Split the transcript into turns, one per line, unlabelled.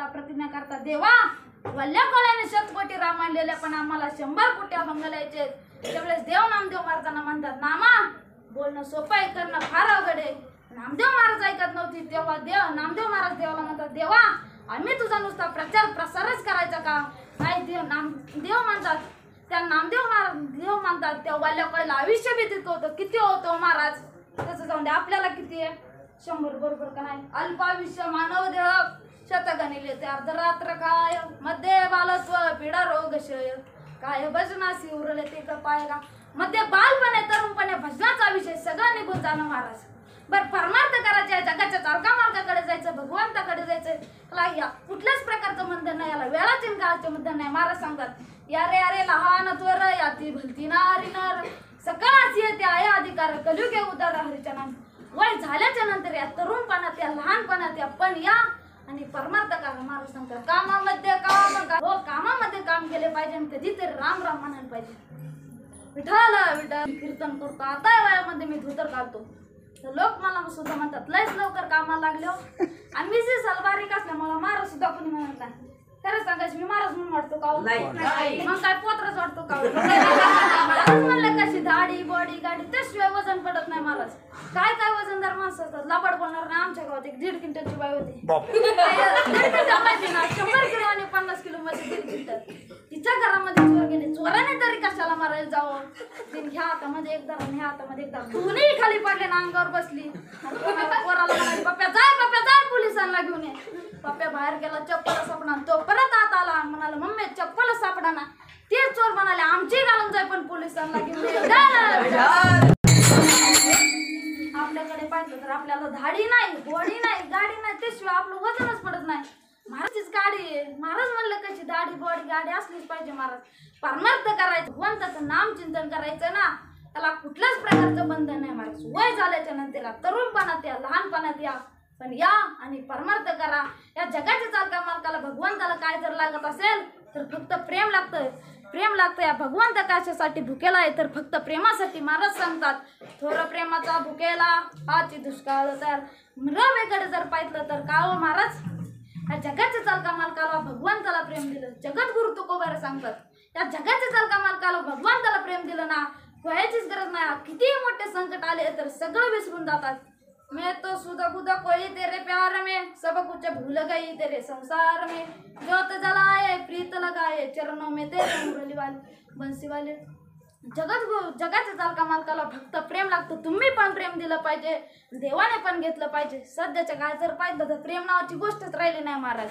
प्रतिज्ञा करता, देवा वल्ल्या कोळ्याने 100 कोटी राम आणलेले पण आम्हाला 100 कोटी अभंग लिहायचे। त्यावेळेस देव नामदेव महाराजांना म्हणतात, नामा बोलणं सोपं आहे, करणं फार अवघड आहे। नामदेव महाराज ऐकत नव्हती तेव्हा नामदेव महाराज देवाला म्हणतात, देवा आम्ही तुझा नुसता प्रचार प्रसारच करायचा का? नाही देव म्हणतात, त्या देव म्हणतात त्या वल्ल्या कोळ्याला आयुष्य व्यतीत होतं, किती होतं महाराज तसं जाऊन दे, आपल्याला किती आहे 100 बरोबर का नाही? अल्पायुष्य मानव देह शतगणिले ते अर्धरात्र काय मध्ये बालत्व पिढा रोगशय काय भजनासी उरले ते पाय का मध्ये बालपणे तरुणपणे भजनाचा विषय सगळं निघून जाणं महाराज। बर परमार्थ करायचे, जगाच्या चालका मार्गाकडे जायचं, भगवंताकडे जायचं, या कुठल्याच प्रकारचं बंधन नाही, याला वेळाचे काळाचे बंधन नाही। महाराज सांगतात, यारे अरे लहान त्वर याती भलती नारी नर सकळाची येते आहे अधिकार कलियुगे उदार हरीच्या नाम। वय झाल्याच्या नंतर या तरुणपणात या लहानपणात या पण या आणि परमार्थ करा। महाराज सांगतात, कामामध्ये कामामध्ये काम केले पाहिजे आणि कधीतरी राम राम म्हणायला पाहिजे। विठ्ठल विठ्ठल कीर्तन करतो, आता या वयामध्ये मी धोतर काढतो तर लोक मला सुद्धा म्हणतात लयच लवकर कामाला लागले हो। आणि मी जे बारीक असल्यामुळे महाराज सुद्धा कोणी म्हणत नाही। खरं सांगायचं मी महाराज म्हणून वाटतो का? मग काय पोत्रच वाटतो का? म्हणलं कशी दाढी बॉडी गाडी त्याशिवाय वजन पडत नाही महाराज। काय काय वजनदार माणसं असतात, लबाड बोलणार नाही। आमच्या गावात 1.5 क्विंटलची बाई होती, 100 किलो आणि 50 किलो मध्ये 1.5 क्विंटल। तिच्या घरामध्ये चोर गेले, चोराने तरी कशाला मारायला जावं? तिने ह्या हातामध्ये एक दार ह्या हातामध्ये एक दार, दोन्ही खाली पडले ना अंगावर बसली। पोराला म्हणाली, पप्प्या जाय पोलिसांना घेऊन ये। पप्प्या बाहेर गेला, चप्पल सापडा, तो परत आत आला, म्हणाला मम्मी चप्पल सापडा ना। ते चोर म्हणाले आमची घालून जाय पण पोलिसांना घेऊन ये। आपल्याकडे पाहिलं तर आपल्याला धाडी नाही, बॉडी नाही, गाडी नाही, त्याशिवाय आपलं वजनच पडत नाही। महाराजचीच गाडी आहे। महाराज म्हणलं कशी दाढी बॉडी गाडी असलीच पाहिजे। महाराज परमार्थ करायचं, भगवंताचं नाम चिंतन करायचं ना, त्याला कुठल्याच प्रकारचं बंधन नाही। महाराज वय झाल्याच्या नंतर लहानपणात या लहानपणात या पण या आणि परमार्थ करा। या जगाच्या चालका मालकाला भगवंताला काय जर लागत असेल तर फक्त प्रेम लागतं, प्रेम लागतं। या भगवंत कशासाठी भुकेला आहे तर फक्त प्रेमासाठी। महाराज सांगतात, थोर प्रेमाचा भुकेला हाची दुष्काळ तर रवेकडे जर पाहिलं तर का हो महाराज? या जगाच्या चालका मालकाला भगवंताला प्रेम दिलं, जगद्गुरु तुकोबारा सांगतात, या जगाच्या चालका मालकाला भगवंताला प्रेम दिलं ना, कोणाचीच गरज नाही। किती मोठे संकट आले तर सगळं विसरून जातात। मैं तो सुधा बुधा कोई तेरे प्यार में, सब कुछ भूल गई तेरे संसार में, ज्योत जलाए प्रीत लगाए चरणों में तेरे मुरली वाले बंसी वाले। जगाच्या चालका मालकाला फक्त प्रेम लागतं। तुम्ही पण प्रेम दिलं पाहिजे, देवाने पण घेतलं पाहिजे। सध्याच्या काळात जर पाहिलं तर प्रेम नावाची गोष्टच राहिली नाही महाराज।